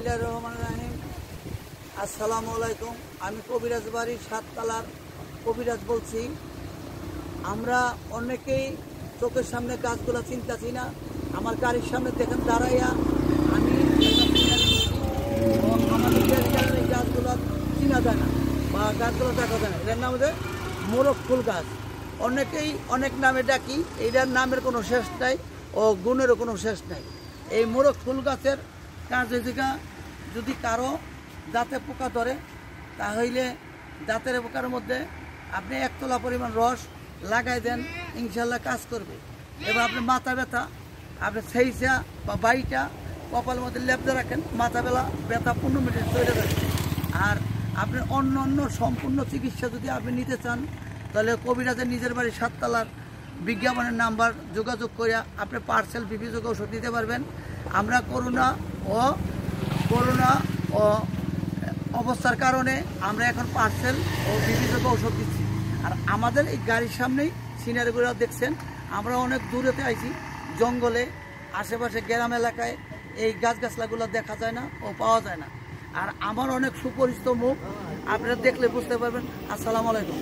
বিসমিল্লাহির রহমানির রহিম। আসসালামু আলাইকুম। আমি কবিরাজ বাড়ির 7 তলার কবিরাজ বলছি। আমরা অনেকেই চোখের সামনে গাছগুলো চিনতেছি না। আমার গাড়ির সামনে দেখেন দাঁড়াইয়া আমি আমাদের এই গাছগুলো চিনা যায় না বা গাছগুলো দেখা যায় না। এটার নাম হচ্ছে মোরগ ফুল গাছ। অনেকেই অনেক নামে ডাকি, এইটার নামের কোনো শেষ নাই ও গুণেরও কোনো শেষ নাই। এই মোরগ ফুল গাছের কাজ হয়েছে যদি কারো দাঁতে পোকা ধরে তাহলে দাঁতের পোকার মধ্যে আপনি 1 তোলা পরিমাণ রস লাগাই দেন, ইনশাল্লাহ কাজ করবে। এবার আপনি মাথা ব্যথা আপনি সেইসা বা বাইটা কপালের মধ্যে লেপতে রাখেন, মাথা ব্যথা 15 মিনিট চলে যাবে। আর আপনি অন্য অন্য সম্পূর্ণ চিকিৎসা যদি আপনি নিতে চান তাহলে কবিরাজের নিজের বাড়ি 7 তলার বিজ্ঞাপনের নাম্বার যোগাযোগ করে আপনি পার্সেল বিপিযোগ ঔষধ নিতে পারবেন। আমরা করোনা ও অবস্থার কারণে আমরা এখন পার্সেল ও বিপিযোগ ঔষধ দিচ্ছি। আর আমাদের এই গাড়ির সামনেই সিনারিগুলো দেখছেন, আমরা অনেক দূরেতে আইছি, জঙ্গলে আশেপাশে গ্রাম এলাকায় এই গাছগাছলাগুলো দেখা যায় না ও পাওয়া যায় না। আর আমার অনেক সুপরিচিত মুখ, আপনারা দেখলে বুঝতে পারবেন। আসসালামু আলাইকুম।